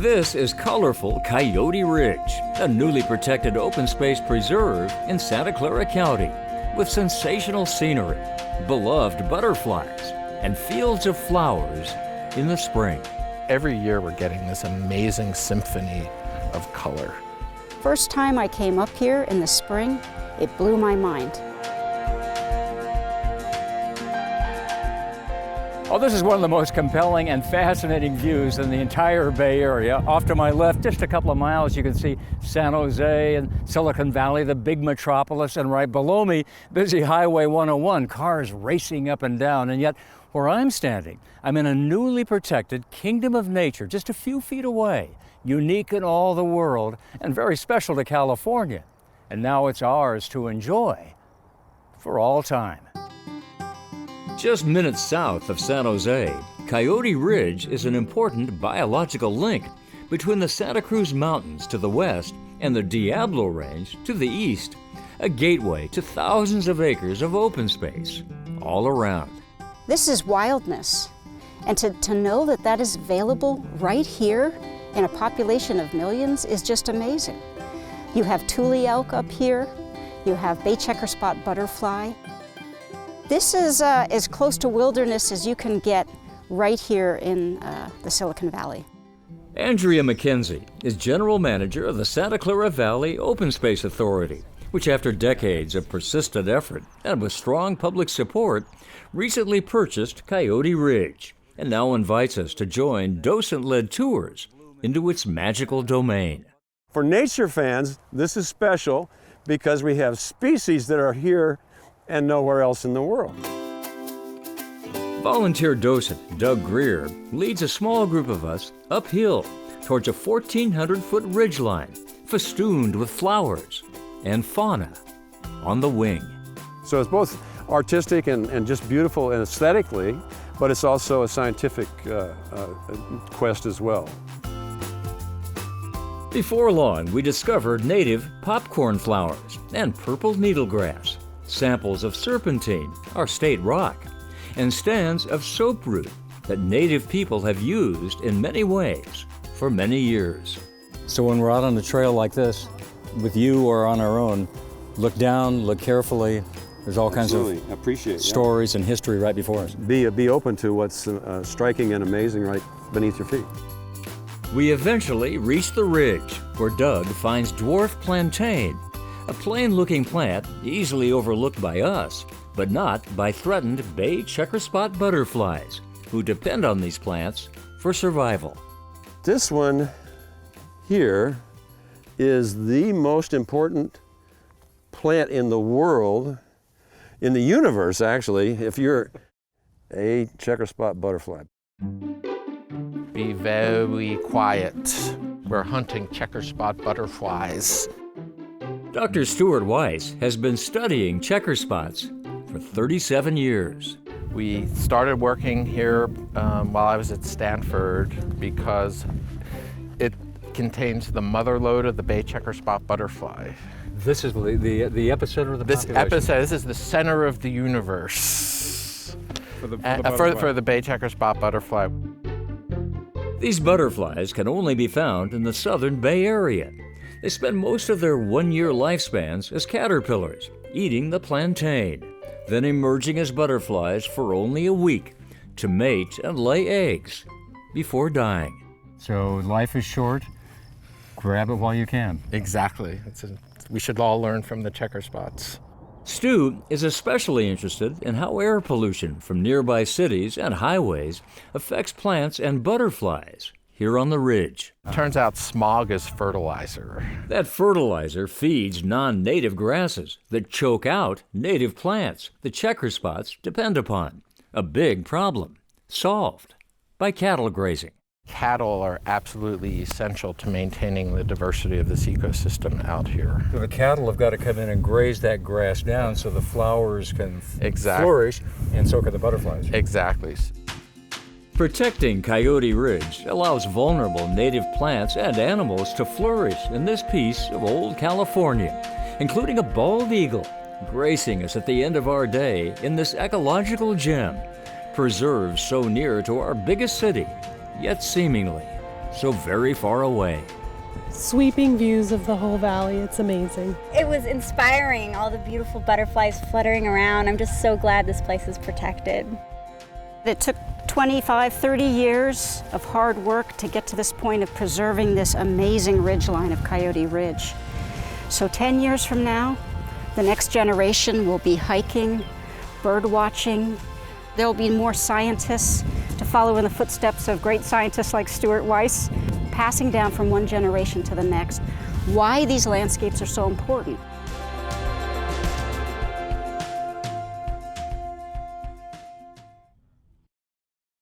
This is colorful Coyote Ridge, a newly protected open space preserve in Santa Clara County, with sensational scenery, beloved butterflies, and fields of flowers in the spring. Every year we're getting this amazing symphony of color. First time I came up here in the spring, it blew my mind. Oh, this is one of the most compelling and fascinating views in the entire Bay Area. Off to my left, just a couple of miles, you can see San Jose and Silicon Valley, the big metropolis, and right below me, busy Highway 101, cars racing up and down. And yet, where I'm standing, I'm in a newly protected kingdom of nature, just a few feet away, unique in all the world, and very special to California. And now it's ours to enjoy for all time. Just minutes south of San Jose, Coyote Ridge is an important biological link between the Santa Cruz Mountains to the west and the Diablo Range to the east, a gateway to thousands of acres of open space all around. This is wildness, and to know that that is available right here in a population of millions is just amazing. You have Tule elk up here, you have bay checkerspot butterfly. This is as close to wilderness as you can get right here in the Silicon Valley. Andrea McKenzie is General Manager of the Santa Clara Valley Open Space Authority, which after decades of persistent effort and with strong public support, recently purchased Coyote Ridge and now invites us to join docent-led tours into its magical domain. For nature fans, this is special because we have species that are here and nowhere else in the world. Volunteer docent Doug Greer leads a small group of us uphill towards a 1,400-foot ridgeline festooned with flowers and fauna on the wing. So it's both artistic and just beautiful and aesthetically, but it's also a scientific quest as well. Before long, we discovered native popcorn flowers and purple needlegrass, samples of serpentine, our state rock, and stands of soaproot that native people have used in many ways for many years. So when we're out on a trail like this, with you or on our own, look down, look carefully. There's all kinds of stories and history right before us. Be open to what's striking and amazing right beneath your feet. We eventually reach the ridge, where Doug finds dwarf plantain, a plain-looking plant easily overlooked by us, but not by threatened bay checkerspot butterflies, who depend on these plants for survival. This one here is the most important plant in the world, in the universe actually, if you're a checkerspot butterfly. Be very quiet. We're hunting checkerspot butterflies. Dr. Stuart Weiss has been studying checkerspots for 37 years. We started working here while I was at Stanford because it contains the mother lode of the bay checkerspot butterfly. This is the epicenter of the population. This is the center of the universe for the bay checkerspot butterfly. These butterflies can only be found in the southern Bay Area. They spend most of their one-year lifespans as caterpillars, eating the plantain, then emerging as butterflies for only a week to mate and lay eggs before dying. So life is short, grab it while you can. Exactly. We should all learn from the checkerspots. Stu is especially interested in how air pollution from nearby cities and highways affects plants and butterflies here on the ridge. Turns out smog is fertilizer. That fertilizer feeds non-native grasses that choke out native plants the checkerspots depend upon. A big problem, solved by cattle grazing. Cattle are absolutely essential to maintaining the diversity of this ecosystem out here. So the cattle have got to come in and graze that grass down so the flowers can flourish, and so can the butterflies. Exactly. Protecting Coyote Ridge allows vulnerable native plants and animals to flourish in this piece of old California, including a bald eagle gracing us at the end of our day in this ecological gem, preserved so near to our biggest city, yet seemingly so very far away. Sweeping views of the whole valley. It's amazing. It was inspiring, all the beautiful butterflies fluttering around. I'm just so glad this place is protected. It took 25, 30 years of hard work to get to this point of preserving this amazing ridgeline of Coyote Ridge. So 10 years from now, the next generation will be hiking, bird watching. There will be more scientists to follow in the footsteps of great scientists like Stuart Weiss, passing down from one generation to the next why these landscapes are so important.